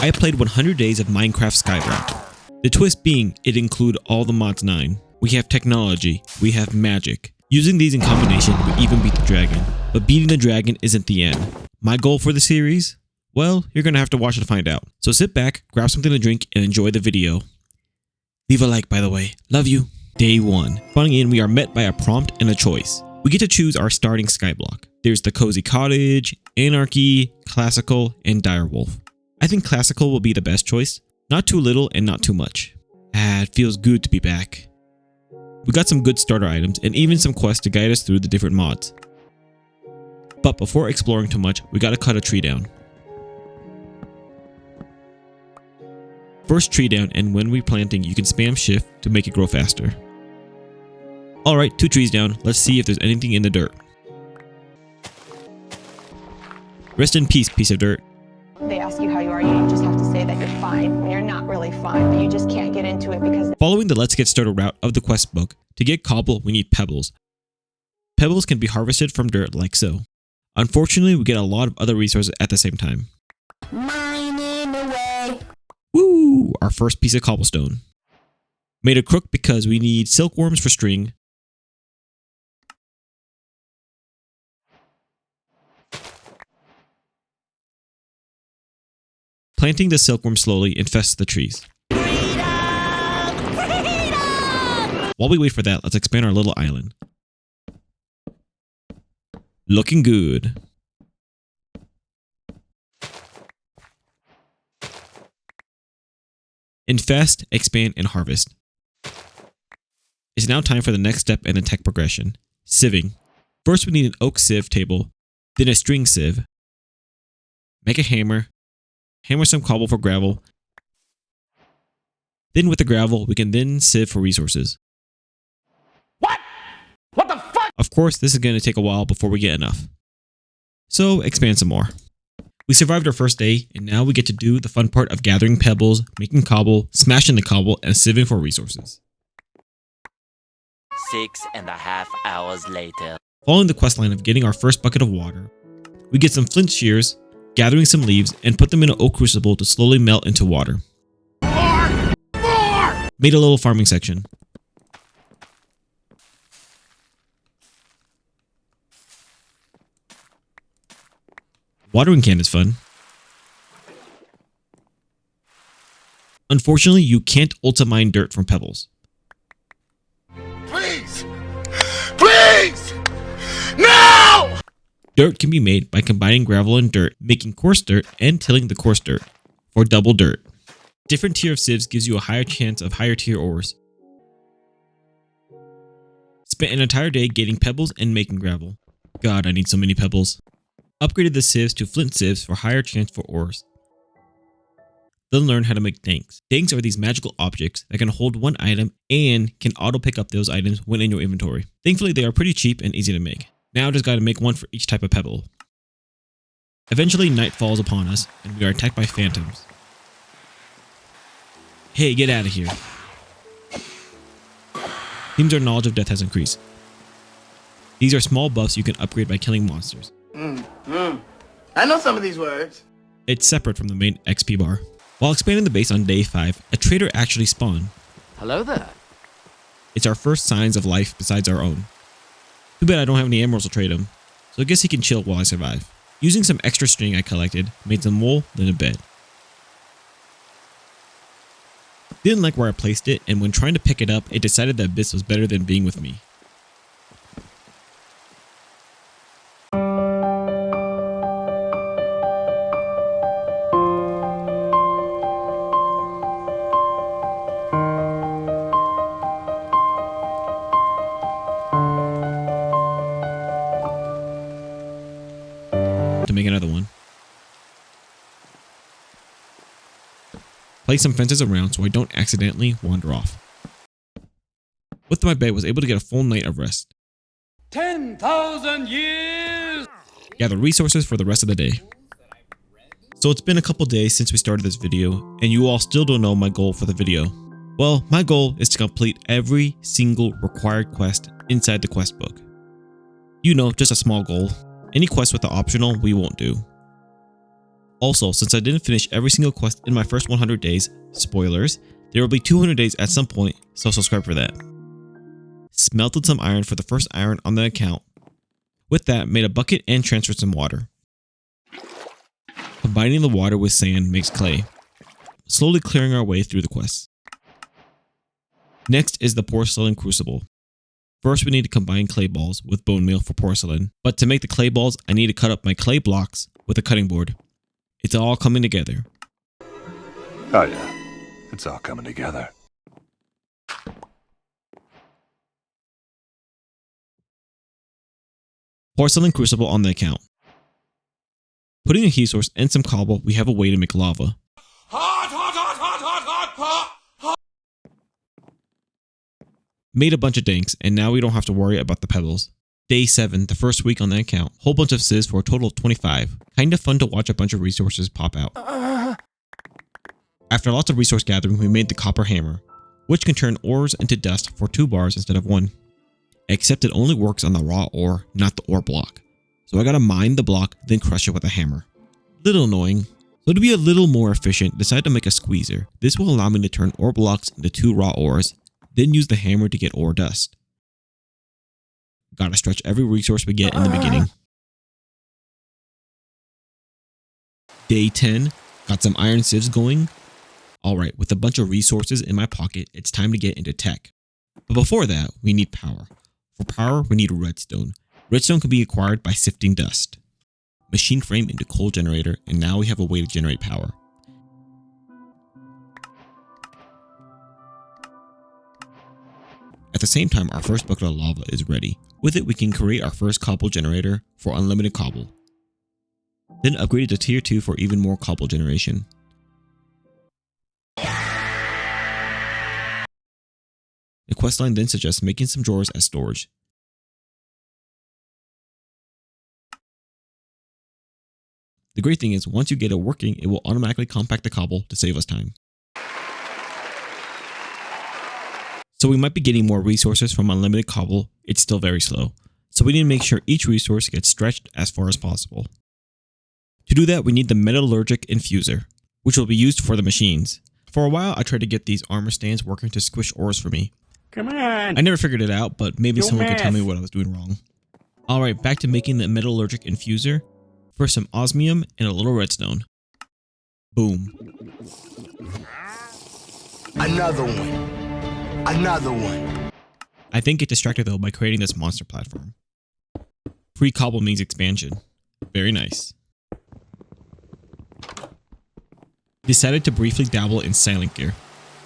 I played 100 days of Minecraft Skyblock. The twist being, it include all the mods 9. We have technology, we have magic. Using these in combination, we even beat the dragon. But beating the dragon isn't the end. My goal for the series? Well, you're gonna have to watch it to find out. So sit back, grab something to drink, and enjoy the video. Leave a like, by the way. Love you. Day 1. Spawning in, we are met by a prompt and a choice. We get to choose our starting skyblock. There's the cozy cottage, anarchy, classical, and direwolf. I think classical will be the best choice. Not too little and not too much. It feels good to be back. We got some good starter items and even some quests to guide us through the different mods. But before exploring too much, we gotta cut a tree down. First tree down, and when we're planting, you can spam shift to make it grow faster. Alright, 2 trees down. Let's see if there's anything in the dirt. Rest in peace, piece of dirt. They ask you how you are, you just have to say that you're fine when you're not really fine, but you just can't get into it because... Following the Let's Get Started route of the quest book, to get cobble, we need pebbles. Pebbles can be harvested from dirt like so. Unfortunately, we get a lot of other resources at the same time. Mining away. Woo! Our first piece of cobblestone. Made a crook because we need silkworms for string. Planting the silkworm slowly infests the trees. Freedom! Freedom! While we wait for that, let's expand our little island. Looking good. Infest, expand, and harvest. It's now time for the next step in the tech progression, sieving. First we need an oak sieve table, then a string sieve. Make a hammer. Hammer some cobble for gravel. Then with the gravel, we can then sieve for resources. What? What the fuck? Of course, this is going to take a while before we get enough. So expand some more. We survived our first day, and now we get to do the fun part of gathering pebbles, making cobble, smashing the cobble, and sieving for resources. 6.5 hours later. Following the questline of getting our first bucket of water, we get some flint shears, gathering some leaves, and put them in an oak crucible to slowly melt into water. More! Made a little farming section. Watering can is fun. Unfortunately, you can't ultimine dirt from pebbles. Please! Please! No! Dirt can be made by combining gravel and dirt, making coarse dirt, and tilling the coarse dirt, for double dirt. Different tier of sieves gives you a higher chance of higher tier ores. Spent an entire day getting pebbles and making gravel. God, I need so many pebbles. Upgraded the sieves to flint sieves for higher chance for ores. Then learned how to make tanks. Tanks are these magical objects that can hold one item and can auto pick up those items when in your inventory. Thankfully, they are pretty cheap and easy to make. Now I just gotta make one for each type of pebble. Eventually, night falls upon us, and we are attacked by phantoms. Hey, get out of here. Seems our knowledge of death has increased. These are small buffs you can upgrade by killing monsters. I know some of these words. It's separate from the main XP bar. While expanding the base on day 5, a trader actually spawned. Hello there. It's our first signs of life besides our own. Too bad I don't have any emeralds to trade him, so I guess he can chill while I survive. Using some extra string I collected, made some wool, then a bed. Didn't like where I placed it, and when trying to pick it up, it decided that this was better than being with me. To make another one. Place some fences around so I don't accidentally wander off. With my bed, was able to get a full night of rest. 10,000 years! Gather resources for the rest of the day. So it's been a couple days since we started this video, and you all still don't know my goal for the video. Well, my goal is to complete every single required quest inside the quest book. You know, just a small goal. Any quest with the optional, we won't do. Also, since I didn't finish every single quest in my first 100 days, spoilers, there will be 200 days at some point, so subscribe for that. Smelted some iron for the first iron on the account. With that, made a bucket and transferred some water. Combining the water with sand makes clay. Slowly clearing our way through the quest. Next is the porcelain crucible. First, we need to combine clay balls with bone meal for porcelain, but to make the clay balls, I need to cut up my clay blocks with a cutting board. It's all coming together. Oh yeah, it's all coming together. Porcelain crucible on the account. Putting a heat source and some cobble, we have a way to make lava. Made a bunch of danks, and now we don't have to worry about the pebbles. Day 7, the first week on the account. Whole bunch of civs for a total of 25. Kinda fun to watch a bunch of resources pop out. After lots of resource gathering, we made the copper hammer, which can turn ores into dust for 2 bars instead of 1. Except it only works on the raw ore, not the ore block. So I gotta mine the block, then crush it with a hammer. Little annoying. So to be a little more efficient, decided to make a squeezer. This will allow me to turn ore blocks into 2 raw ores, then use the hammer to get ore dust. Gotta stretch every resource we get in the beginning. Day 10, got some iron sieves going. Alright, with a bunch of resources in my pocket, it's time to get into tech. But before that, we need power. For power, we need redstone. Redstone can be acquired by sifting dust. Machine frame into coal generator, and now we have a way to generate power. At the same time, our first bucket of lava is ready. With it, we can create our first cobble generator for unlimited cobble. Then upgrade it to tier 2 for even more cobble generation. The questline then suggests making some drawers as storage. The great thing is, once you get it working, it will automatically compact the cobble to save us time. So we might be getting more resources from unlimited cobble, it's still very slow. So we need to make sure each resource gets stretched as far as possible. To do that, we need the metallurgic infuser, which will be used for the machines. For a while, I tried to get these armor stands working to squish ores for me. Come on. I never figured it out, but maybe someone could tell me what I was doing wrong. Alright, back to making the metallurgic infuser. First some osmium and a little redstone. Boom. Another one. Another one. I think get distracted though by creating this monster platform. Free cobble means expansion. Very nice. Decided to briefly dabble in silent gear.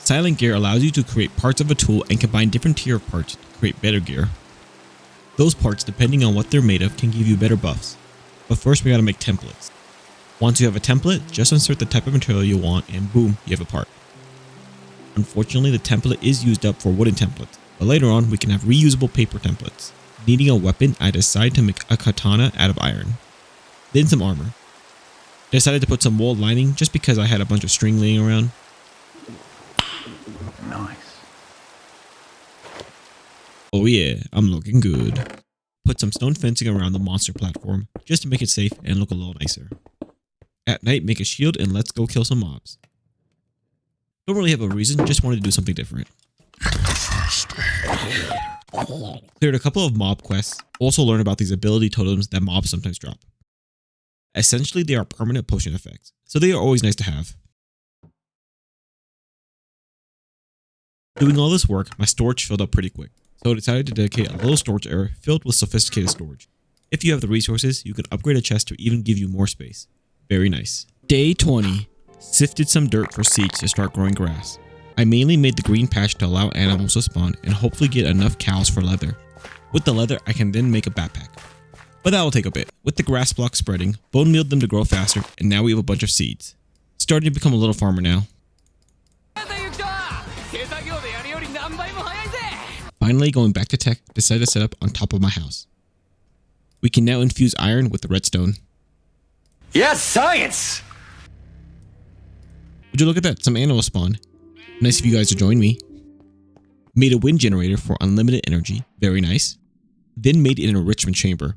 Silent gear allows you to create parts of a tool and combine different tier of parts to create better gear. Those parts, depending on what they're made of, can give you better buffs. But first we gotta make templates. Once you have a template, just insert the type of material you want and boom, you have a part. Unfortunately, the template is used up for wooden templates, but later on we can have reusable paper templates. Needing a weapon, I decided to make a katana out of iron. Then some armor. Decided to put some wool lining just because I had a bunch of string laying around. Nice. Oh yeah, I'm looking good. Put some stone fencing around the monster platform just to make it safe and look a little nicer. At night, make a shield and let's go kill some mobs. Don't really have a reason, just wanted to do something different. Cleared a couple of mob quests, also learned about these ability totems that mobs sometimes drop. Essentially, they are permanent potion effects, so they are always nice to have. Doing all this work, my storage filled up pretty quick, so I decided to dedicate a little storage area filled with sophisticated storage. If you have the resources, you can upgrade a chest to even give you more space. Very nice. Day 20. Sifted some dirt for seeds to start growing grass. I mainly made the green patch to allow animals to spawn and hopefully get enough cows for leather. With the leather, I can then make a backpack. But that will take a bit. With the grass blocks spreading, bone mealed them to grow faster, and now we have a bunch of seeds. Starting to become a little farmer now. Finally, going back to tech, decided to set up on top of my house. We can now infuse iron with the redstone. Yes, science! Would you look at that? Some animals spawn. Nice of you guys to join me. Made a wind generator for unlimited energy. Very nice. Then made an enrichment chamber.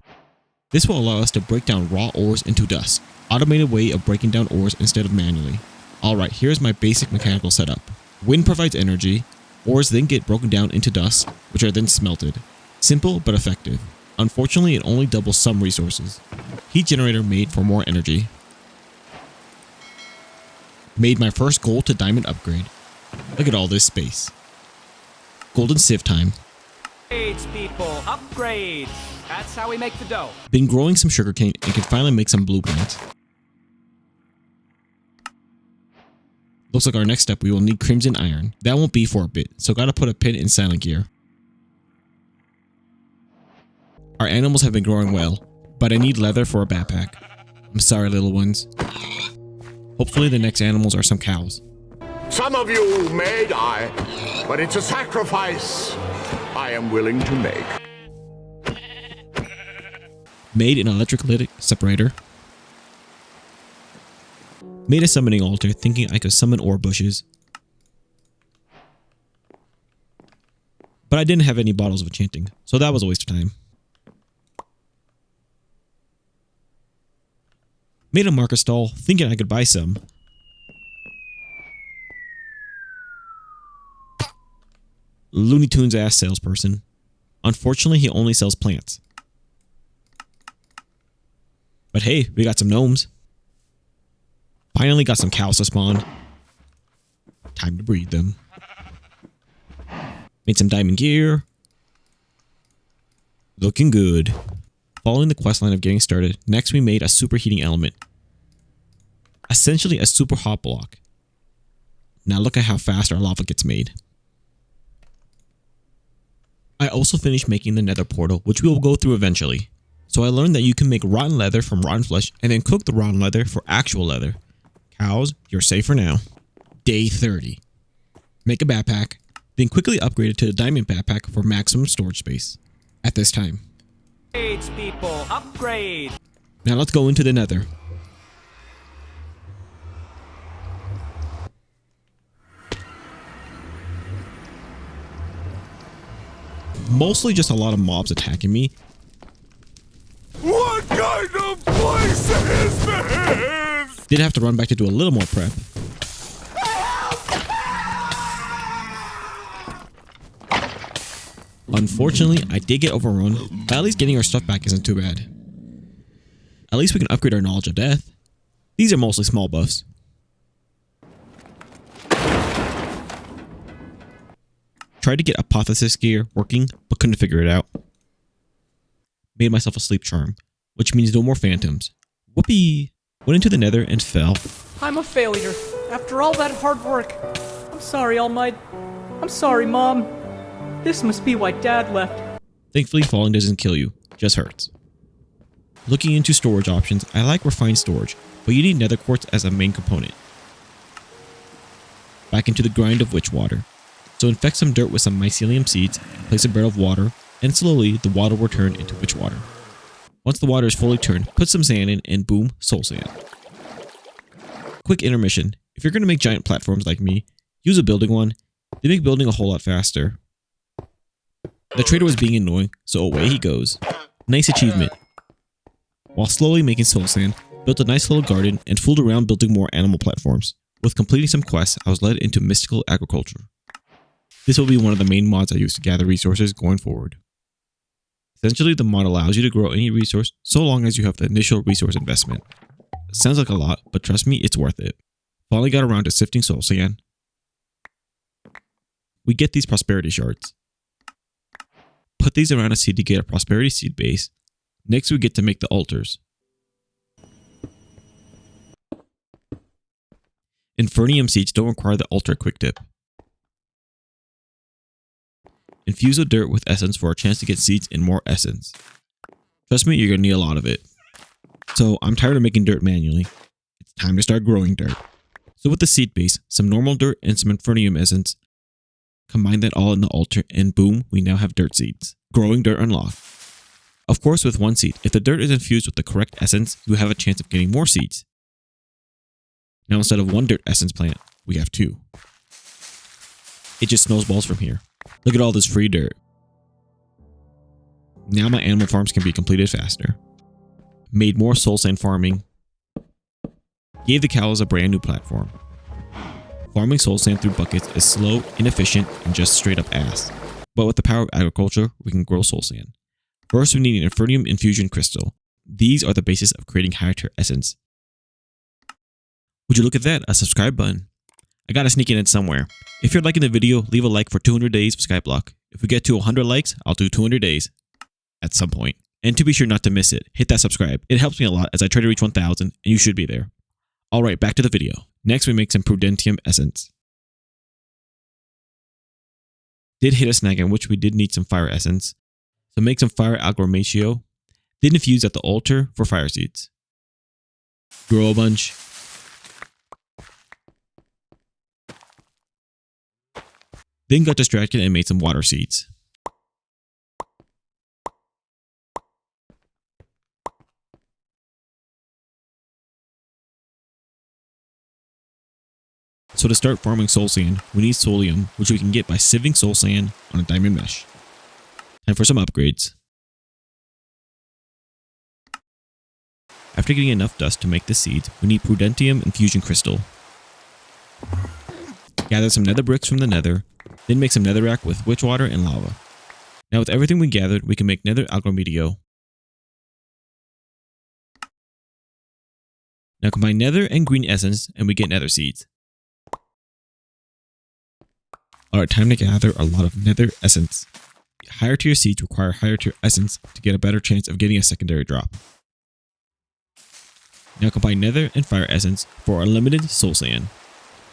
This will allow us to break down raw ores into dust. Automated way of breaking down ores instead of manually. Alright, here's my basic mechanical setup. Wind provides energy. Ores then get broken down into dust, which are then smelted. Simple but effective. Unfortunately, it only doubles some resources. Heat generator made for more energy. Made my first gold to diamond upgrade. Look at all this space. Golden sieve time. Upgrades, people, upgrades. That's how we make the dough. Been growing some sugarcane and can finally make some blueprints. Looks like our next step we will need crimson iron. That won't be for a bit, so gotta put a pin in silent gear. Our animals have been growing well, but I need leather for a backpack. I'm sorry, little ones. Hopefully the next animals are some cows. Some of you may die, but it's a sacrifice I am willing to make. Made an electrolytic separator. Made a summoning altar thinking I could summon ore bushes. But I didn't have any bottles of enchanting, so that was a waste of time. Made a market stall thinking I could buy some. Looney Tunes ass salesperson. Unfortunately, he only sells plants. But hey, we got some gnomes. Finally got some cows to spawn. Time to breed them. Made some diamond gear. Looking good. Following the questline of getting started, next we made a superheating element. Essentially a super hot block. Now look at how fast our lava gets made. I also finished making the nether portal, which we will go through eventually. So I learned that you can make rotten leather from rotten flesh and then cook the rotten leather for actual leather. Cows, you're safe for now. Day 30. Make a backpack, then quickly upgrade it to the diamond backpack for maximum storage space. At this time. Upgrades, people, upgrade. Now let's go into the nether. Mostly just a lot of mobs attacking me. What kind of place is this? Did have to run back to do a little more prep. Unfortunately, I did get overrun, but at least getting our stuff back isn't too bad. At least we can upgrade our knowledge of death. These are mostly small buffs. Tried to get apotheosis gear working, but couldn't figure it out. Made myself a sleep charm, which means no more phantoms. Whoopee! Went into the nether and fell. I'm a failure. After all that hard work. I'm sorry, All Might. I'm sorry, Mom. This must be why Dad left. Thankfully, falling doesn't kill you, just hurts. Looking into storage options, I like refined storage, but you need nether quartz as a main component. Back into the grind of witch water. So infect some dirt with some mycelium seeds, place a barrel of water, and slowly the water will turn into witch water. Once the water is fully turned, put some sand in and boom, soul sand. Quick intermission. If you're going to make giant platforms like me, use a building one. They make building a whole lot faster. The trader was being annoying, so away he goes. Nice achievement. While slowly making soul sand, built a nice little garden and fooled around building more animal platforms. With completing some quests, I was led into mystical agriculture. This will be one of the main mods I use to gather resources going forward. Essentially, the mod allows you to grow any resource so long as you have the initial resource investment. It sounds like a lot, but trust me, it's worth it. Finally got around to sifting soul sand. We get these prosperity shards. Put these around a seed to get a prosperity seed base. Next we get to make the altars. Infernium seeds don't require the altar quick dip. Infuse the dirt with essence for a chance to get seeds and more essence. Trust me, you're going to need a lot of it. So I'm tired of making dirt manually. It's time to start growing dirt. So with the seed base, some normal dirt and some infernium essence, combine that all in the altar and boom, we now have dirt seeds. Growing dirt unlocked. Of course, with one seed, if the dirt is infused with the correct essence, you have a chance of getting more seeds. Now instead of one dirt essence plant, we have two. It just snowballs from here. Look at all this free dirt. Now my animal farms can be completed faster. made more soul sand farming, gave the cows a brand new platform. Farming soul sand through buckets is slow, inefficient, and just straight up ass. But with the power of agriculture, we can grow soul sand. First, we need an Infernium infusion crystal. These are the basis of creating higher tier essence. Would you look at that? A subscribe button. I gotta sneak it in somewhere. If you're liking the video, leave a like for 200 days of Skyblock. If we get to 100 likes, I'll do 200 days. At some point. And to be sure not to miss it, hit that subscribe. It helps me a lot as I try to reach 1,000, and you should be there. Alright, back to the video. Next, we make some Prudentium essence. Did hit a snag in which we did need some fire essence. So make some fire aggromatio. Then infuse at the altar for fire seeds. Grow a bunch. Then got distracted and made some water seeds. So to start farming soul sand, we need solium, which we can get by sieving soul sand on a diamond mesh. Time for some upgrades. After getting enough dust to make the seeds, we need Prudentium infusion crystal. Gather some nether bricks from the nether, then make some netherrack with witch water and lava. Now with everything we gathered, we can make nether agromatio. Now combine nether and green essence and we get nether seeds. Alright, time to gather a lot of nether essence. Higher tier seeds require higher tier essence to get a better chance of getting a secondary drop. Now combine nether and fire essence for unlimited soul sand.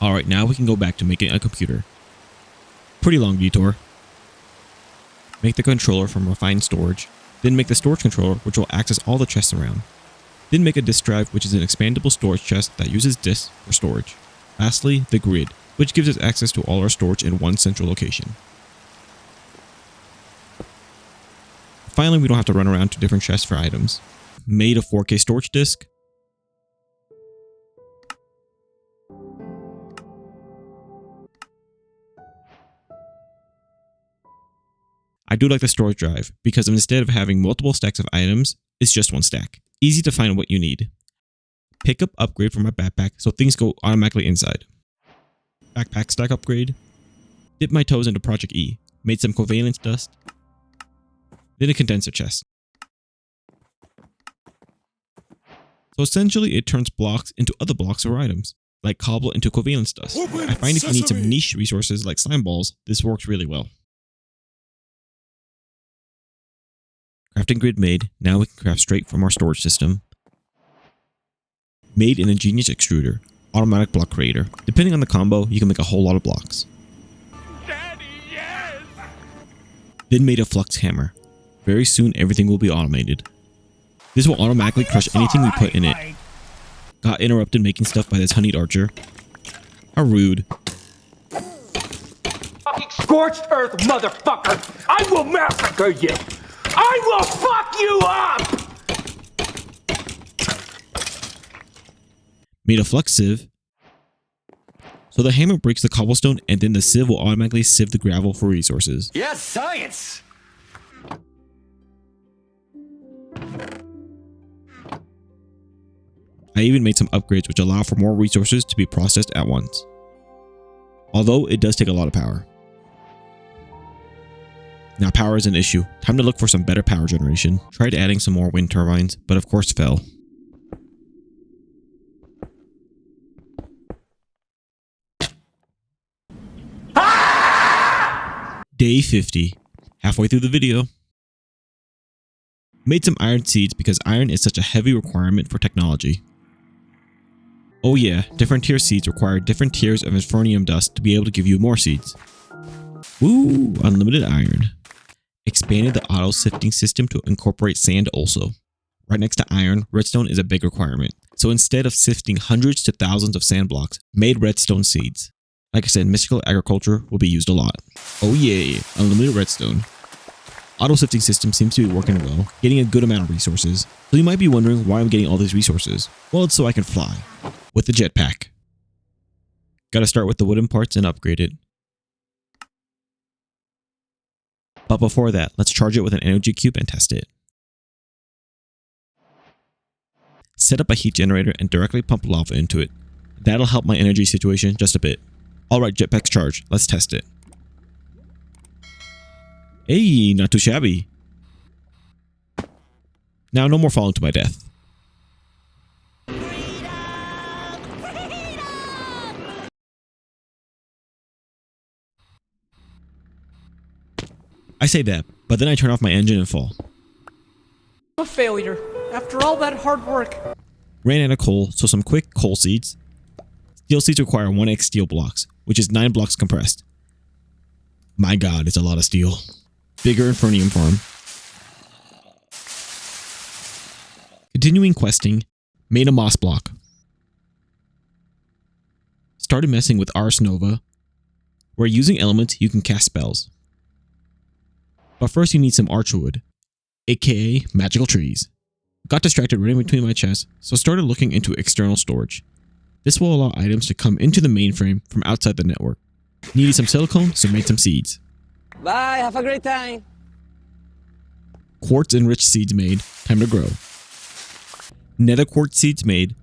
Alright, now we can go back to making a computer. Pretty long detour. Make the controller from refined storage. Then make the storage controller, which will access all the chests around. Then make a disk drive, which is an expandable storage chest that uses disks for storage. Lastly, the grid, which gives us access to all our storage in one central location. Finally, we don't have to run around to different chests for items. Made a 4K storage disk. I do like the storage drive because instead of having multiple stacks of items, it's just one stack. Easy to find what you need. Pick up upgrade from my backpack so things go automatically inside. Backpack stack upgrade. Dip my toes into Project E. Made some covalence dust. Then a condenser chest. So essentially it turns blocks into other blocks or items, like cobble into covalence dust. I find if you need some niche resources like slime balls, this works really well. Crafting grid made, now we can craft straight from our storage system. Made an ingenious extruder, automatic block creator. Depending on the combo, you can make a whole lot of blocks. Daddy, yes! Then made a flux hammer. Very soon everything will be automated. This will automatically crush anything we put in it. Got interrupted making stuff by this honeyed archer. How rude. Fucking scorched earth, motherfucker! I will massacre you! I will fuck you up! Made a flux sieve. So the hammer breaks the cobblestone and then the sieve will automatically sieve the gravel for resources. Yes, science! I even made some upgrades which allow for more resources to be processed at once. Although it does take a lot of power. Now power is an issue. Time to look for some better power generation. Tried adding some more wind turbines, but of course fell. Day 50. Halfway through the video. Made some iron seeds because iron is such a heavy requirement for technology. Oh yeah, different tier seeds require different tiers of infernium dust to be able to give you more seeds. Woo, unlimited iron. Expanded the auto sifting system to incorporate sand also. Right next to iron, redstone is a big requirement. So instead of sifting hundreds to thousands of sand blocks, made redstone seeds. Like I said, mystical agriculture will be used a lot. Oh yeah, unlimited redstone. Auto sifting system seems to be working well, getting a good amount of resources. So you might be wondering why I'm getting all these resources. Well, it's so I can fly. With the jetpack. Gotta start with the wooden parts and upgrade it. But before that, let's charge it with an energy cube and test it. set up a heat generator and directly pump lava into it. That'll help my energy situation just a bit. Alright, jetpack's charged. Let's test it. Hey, not too shabby. Now no more falling to my death. I say that, but then I turn off my engine and fall. I'm a failure. After all that hard work. Ran out of coal, so some quick coal seeds. Steel seeds require 1x steel blocks, which is 9 blocks compressed. My god, it's a lot of steel. Bigger Infernium farm. Continuing questing, made a moss block. Started messing with Ars Nova, where using elements you can cast spells. But first you need some archwood, aka magical trees. Got distracted running between my chests, so started looking into external storage. This will allow items to come into the mainframe from outside the network. Needed some silicone, so made some seeds. Bye, have a great time. Quartz enriched seeds made, time to grow. Nether quartz seeds made.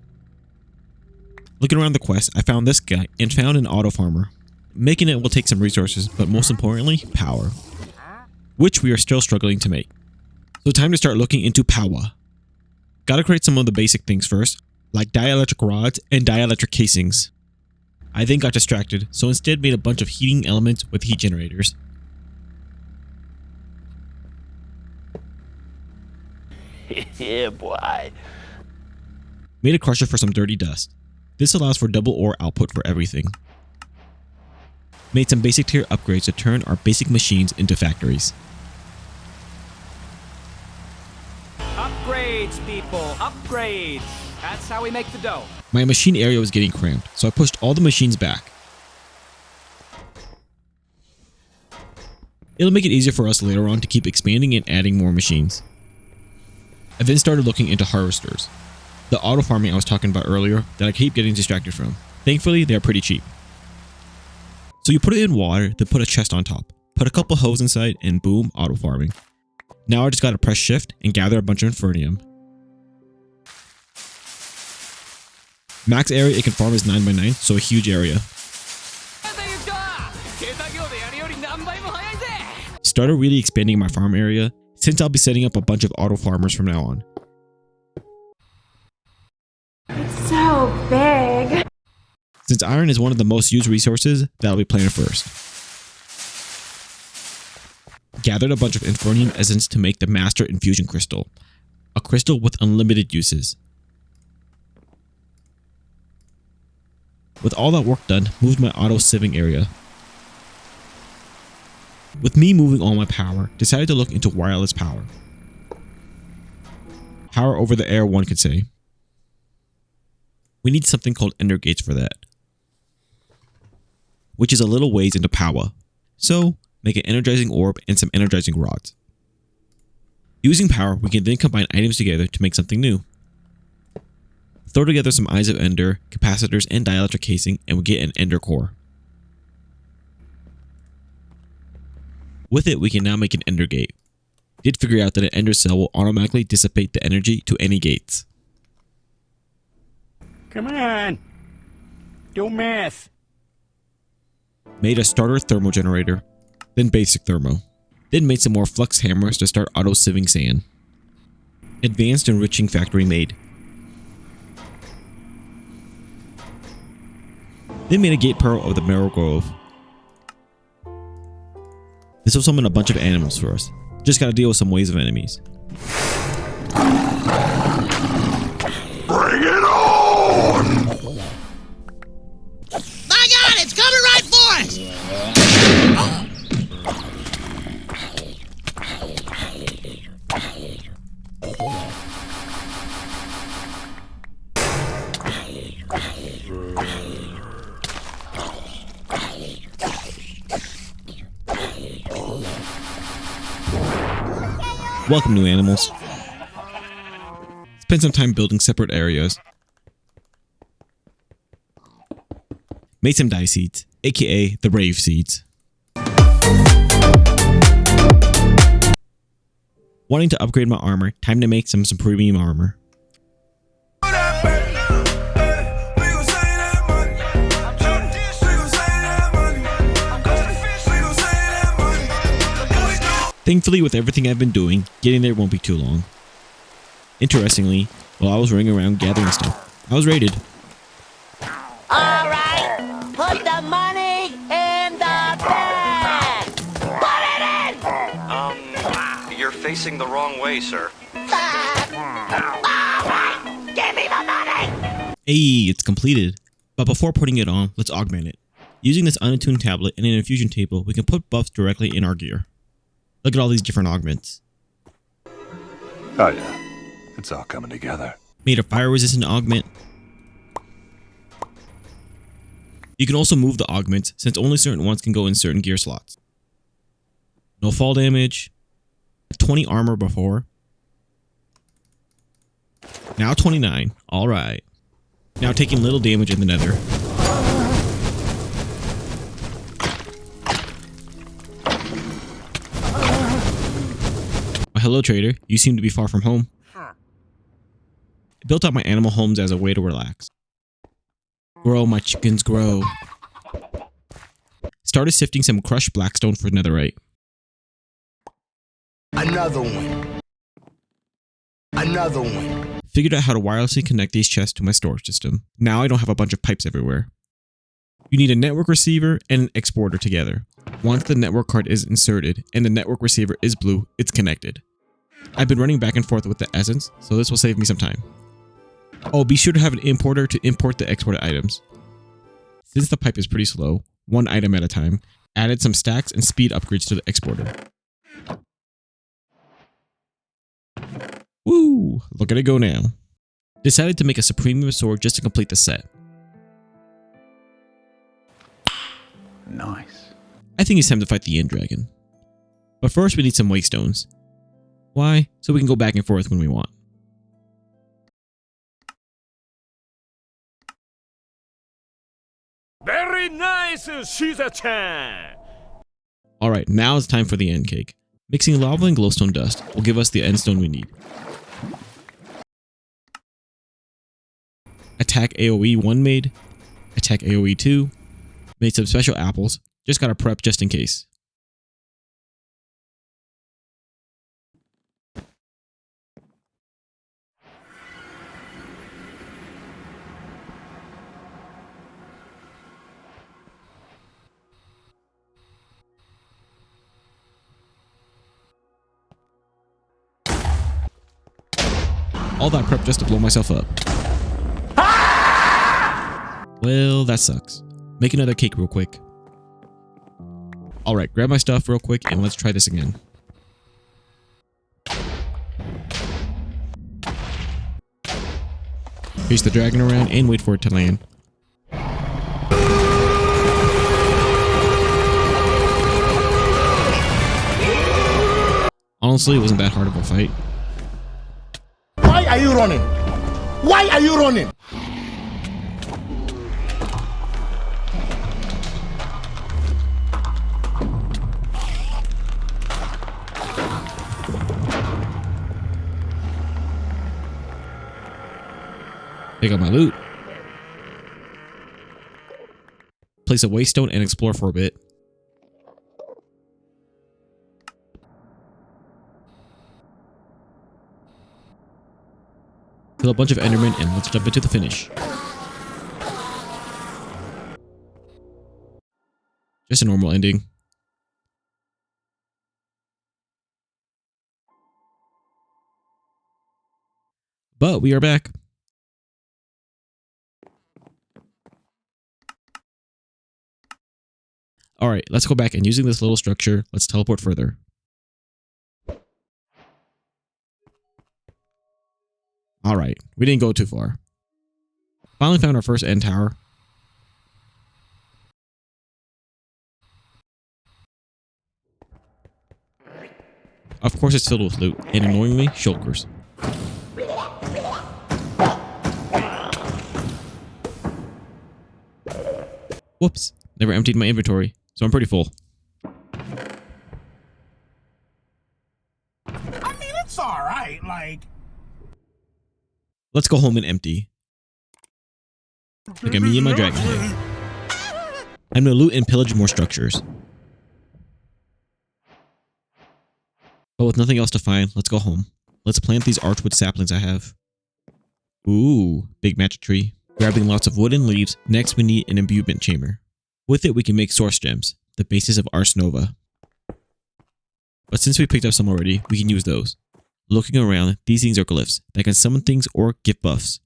Looking around the quest, I found this guy and found an auto farmer. Making it will take some resources, but most importantly, power. Which we are still struggling to make. So time to start looking into power. Gotta create some of the basic things first, like dielectric rods and dielectric casings. I then got distracted, so instead made a bunch of heating elements with heat generators. Yeah, boy. Made a crusher for some dirty dust. This allows for double ore output for everything. Made some basic tier upgrades to turn our basic machines into factories. Upgrades, people, upgrades. That's how we make the dough. My machine area was getting cramped, so I pushed all the machines back. It'll make it easier for us later on to keep expanding and adding more machines. I then started looking into harvesters, the auto farming I was talking about earlier that I keep getting distracted from. Thankfully, they're pretty cheap. So you put it in water, then put a chest on top, put a couple hose inside, and boom, auto farming. Now I just gotta press shift and gather a bunch of Infernium. Max area it can farm is 9x9, so a huge area. Started really expanding my farm area, since I'll be setting up a bunch of auto farmers from now on. It's so big. Since iron is one of the most used resources, that'll be planted first. Gathered a bunch of Infernium essence to make the Master Infusion Crystal, a crystal with unlimited uses. With all that work done, moved my auto sieving area. With me moving all my power, decided to look into wireless power. Power over the air, one could say. We need something called ender gates for that, which is a little ways into power. So, make an energizing orb and some energizing rods. Using power, we can then combine items together to make something new. Throw together some Eyes of Ender, capacitors, and dielectric casing, and we get an ender core. With it, we can now make an ender gate. Did figure out that an ender cell will automatically dissipate the energy to any gates. Come on. Do math. Made a starter thermo generator, then basic thermo. Then made some more flux hammers to start auto sieving sand. Advanced enriching factory made. Then made a gate pearl of the Marrow Grove. This will summon a bunch of animals for us. Just gotta deal with some waves of enemies. Bring it on! My God, it's coming right for us! Welcome, new animals. Spend some time building separate areas. Made some dye seeds, aka the Rave seeds. Wanting to upgrade my armor, time to make some premium armor. Put Thankfully, with everything I've been doing, getting there won't be too long. Interestingly, while I was running around gathering stuff, I was raided. All right, put the money in the bag. Put it in. You're facing the wrong way, sir. All right, give me the money. Hey, it's completed. But before putting it on, let's augment it. Using this unattuned tablet and an infusion table, we can put buffs directly in our gear. Look at all these different augments. Oh yeah, it's all coming together. Made a fire resistant augment. You can also move the augments since only certain ones can go in certain gear slots. No fall damage. 20 armor before. Now 29. Alright. Now taking little damage in the nether. Hello trader, you seem to be far from home. I built out my animal homes as a way to relax. Grow, my chickens, grow. Started sifting some crushed blackstone for netherite. Another one. Another one. Figured out how to wirelessly connect these chests to my storage system. Now I don't have a bunch of pipes everywhere. You need a network receiver and an exporter together. Once the network card is inserted and the network receiver is blue, it's connected. I've been running back and forth with the essence, so this will save me some time. Oh, be sure to have an importer to import the exported items. Since the pipe is pretty slow, one item at a time, added some stacks and speed upgrades to the exporter. Woo! Look at it go now. Decided to make a Supremium sword just to complete the set. Nice. I think it's time to fight the End Dragon. But first we need some waystones. Why? So we can go back and forth when we want. Very nice, Shiza-chan. Alright, now it's time for the end cake. Mixing lava and glowstone dust will give us the end stone we need. Attack AoE 1 made. Attack AoE 2. Made some special apples. Just gotta prep just in case. All that prep just to blow myself up. Well, that sucks. Make another cake real quick. Alright, grab my stuff real quick and let's try this again. Chase the dragon around and wait for it to land. Honestly, it wasn't that hard of a fight. Why are you running? Why are you running? Pick up my loot. Place a waystone and explore for a bit. Kill a bunch of endermen and let's jump into the finish. Just a normal ending. But we are back. Alright, let's go back and using this little structure, let's teleport further. Alright, we didn't go too far. Finally found our first end tower. Of course it's filled with loot, and annoyingly, shulkers. Whoops, never emptied my inventory, so I'm pretty full. I mean, it's alright, like... Let's go home and empty. Look at me and my dragon head. I'm gonna loot and pillage more structures. But with nothing else to find, let's go home. Let's plant these archwood saplings I have. Ooh, big magic tree. Grabbing lots of wood and leaves, next we need an imbuement chamber. With it we can make source gems, the basis of Ars Nova. But since we picked up some already, we can use those. Looking around, these things are glyphs that can summon things or give buffs.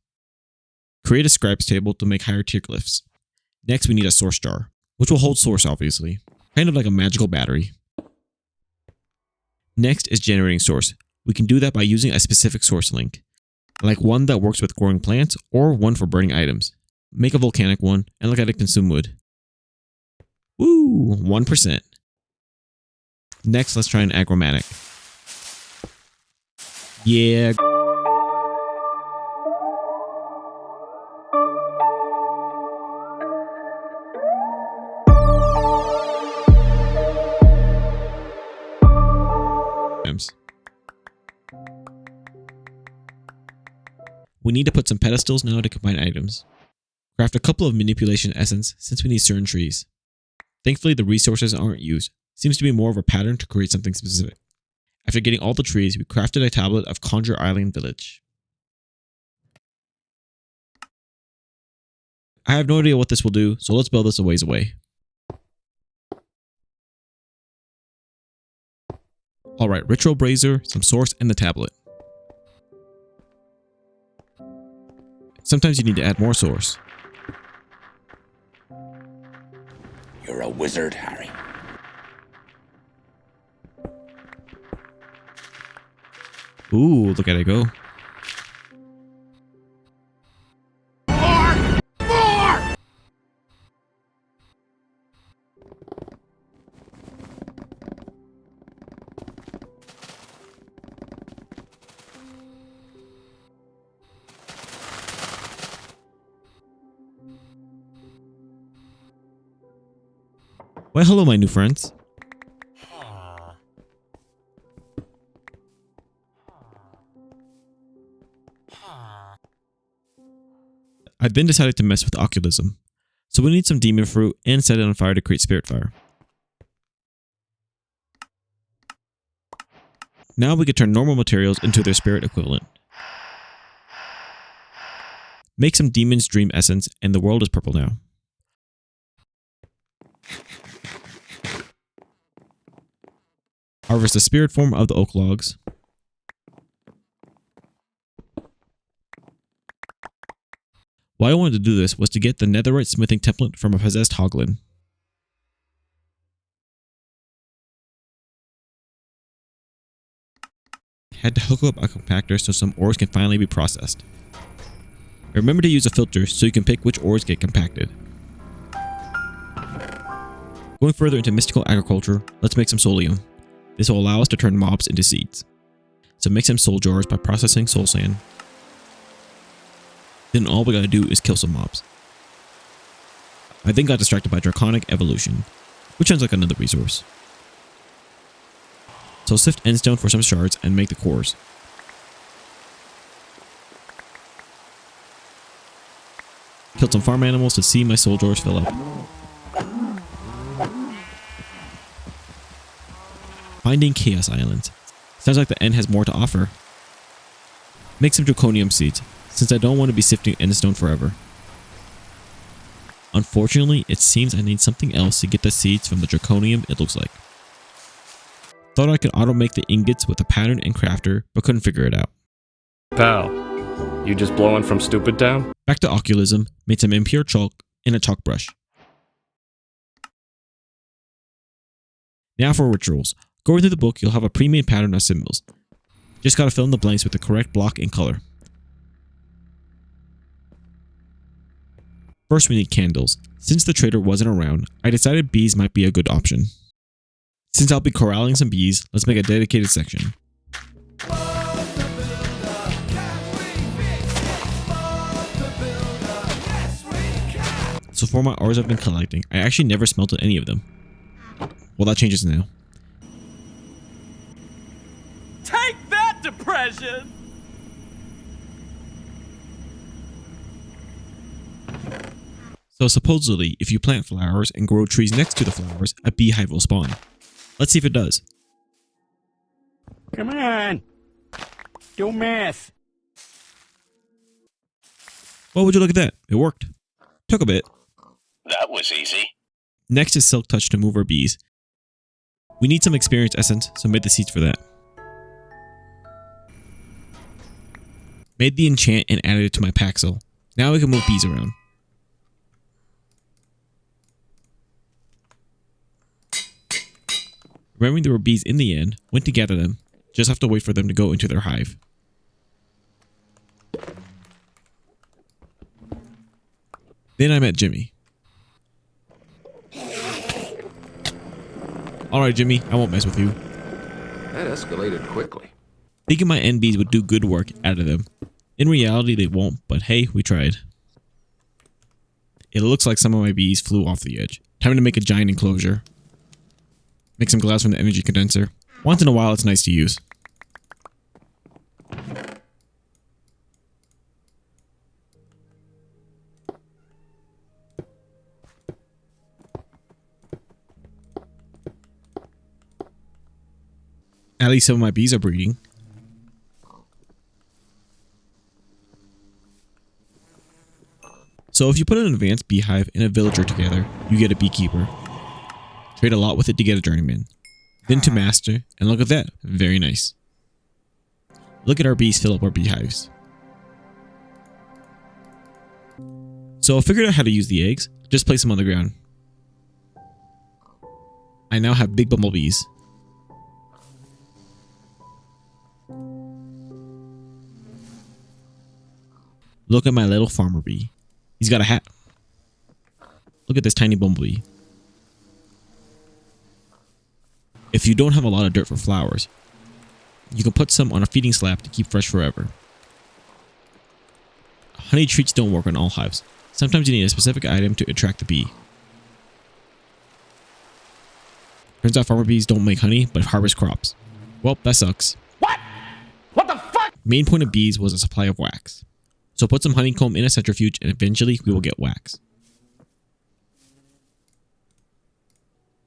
Create a scribes table to make higher tier glyphs. Next we need a source jar, which will hold source obviously, kind of like a magical battery. Next is generating source. We can do that by using a specific source link, like one that works with growing plants or one for burning items. Make a volcanic one and look at it consume wood. Woo, 1%. Next, let's try an agromatic. Yeah. We need to put some pedestals now to combine items. Craft a couple of manipulation essence since we need certain trees. Thankfully the resources aren't used. Seems to be more of a pattern to create something specific. After getting all the trees, we crafted a tablet of Conjure Island Village. I have no idea what this will do, so let's build this a ways away. Alright, ritual brazier, some source, and the tablet. Sometimes you need to add more source. You're a wizard, Harry. Ooh, look at it go. More! Well, hello my new friends. I've been decided to mess with occultism, so we need some demon fruit and set it on fire to create spirit fire. Now we can turn normal materials into their spirit equivalent. Make some demon's dream essence and the world is purple now. Harvest the spirit form of the oak logs. Why I wanted to do this was to get the netherite smithing template from a possessed hoglin. Had to hook up a compactor so some ores can finally be processed. Remember to use a filter so you can pick which ores get compacted. Going further into mystical agriculture, let's make some solium. This will allow us to turn mobs into seeds. So make some soul jars by processing soul sand. Then all we gotta do is kill some mobs. I then got distracted by draconic evolution, which sounds like another resource. So sift endstone for some shards and make the cores. Killed some farm animals to see my soul jars fill up. Finding Chaos Islands. Sounds like the end has more to offer. Make some draconium seeds, since I don't want to be sifting endstone forever. Unfortunately, it seems I need something else to get the seeds from the draconium it looks like. Thought I could auto-make the ingots with a pattern and crafter, but couldn't figure it out. Pal, you just blowing from Stupid Town? Back to occultism, made some impure chalk and a chalk brush. Now for rituals. Going through the book, you'll have a pre-made pattern of symbols. Just gotta fill in the blanks with the correct block and color. First we need candles. Since the trader wasn't around, I decided bees might be a good option. Since I'll be corralling some bees, let's make a dedicated section. So for my ores I've been collecting, I actually never smelted any of them. Well, that changes now. Take that, depression! So supposedly, if you plant flowers and grow trees next to the flowers, a beehive will spawn. Let's see if it does. Come on. Do math. Well, would you look at that? It worked. Took a bit. That was easy. Next is Silk Touch to move our bees. We need some experience essence, so made the seeds for that. Made the enchant and added it to my Paxel. Now we can move bees around. Remembering there were bees in the end, went to gather them. Just have to wait for them to go into their hive. Then I met Jimmy. Alright Jimmy, I won't mess with you. That escalated quickly. Thinking my NBs would do good work out of them. In reality they won't, but hey, we tried. It looks like some of my bees flew off the edge. Time to make a giant enclosure. Make some glass from the energy condenser. Once in a while it's nice to use. At least some of my bees are breeding. So if you put an advanced beehive and a villager together, you get a beekeeper. Trade a lot with it to get a journeyman. Then to master, and look at that, very nice. Look at our bees fill up our beehives. So I figured out how to use the eggs, just place them on the ground. I now have big bumblebees. Look at my little farmer bee. He's got a hat. Look at this tiny bumblebee. If you don't have a lot of dirt for flowers, you can put some on a feeding slab to keep fresh forever. Honey treats don't work on all hives. Sometimes you need a specific item to attract the bee. Turns out farmer bees don't make honey, but harvest crops. Well, that sucks. What? What the fuck? Main point of bees was a supply of wax. So put some honeycomb in a centrifuge and eventually we will get wax.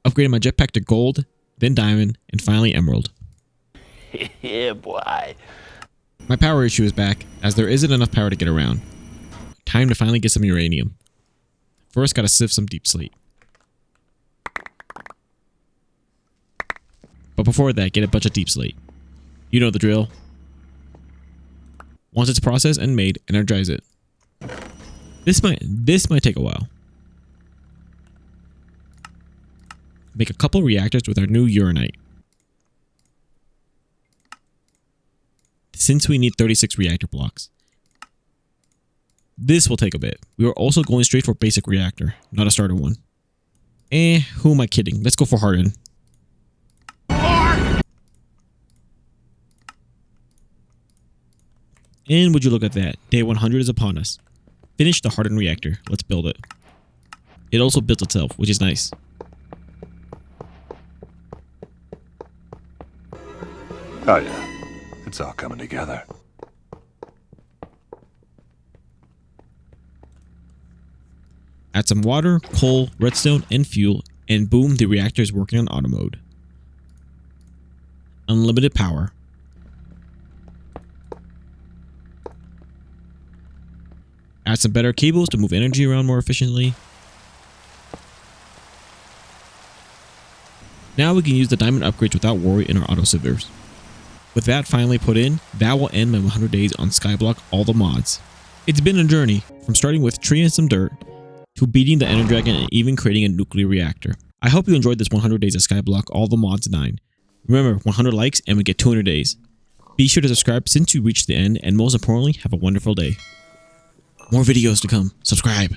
Upgraded my jetpack to gold, then diamond, and finally emerald. Yeah, boy. My power issue is back, as there isn't enough power to get around. Time to finally get some uranium. First, gotta sieve some deep slate. But before that, get a bunch of deep slate. You know the drill. Once it's processed and made, energize it. This might take a while. Make a couple reactors with our new uranite. Since we need 36 reactor blocks. This will take a bit. We are also going straight for basic reactor, not a starter one. Who am I kidding? Let's go for hardened. And would you look at that, day 100 is upon us. Finish the hardened reactor, let's build it. It also built itself, which is nice. Oh yeah, it's all coming together. Add some water, coal, redstone, and fuel, and boom, the reactor is working on auto mode. Unlimited power. Add some better cables to move energy around more efficiently. Now we can use the diamond upgrades without worry in our auto sievers. With that finally put in, that will end my 100 days on Skyblock all the mods. It's been a journey, from starting with tree and some dirt, to beating the Ender Dragon and even creating a nuclear reactor. I hope you enjoyed this 100 days of Skyblock all the mods 9. Remember, 100 likes and we get 200 days. Be sure to subscribe since you reached the end, and most importantly, have a wonderful day. More videos to come. Subscribe.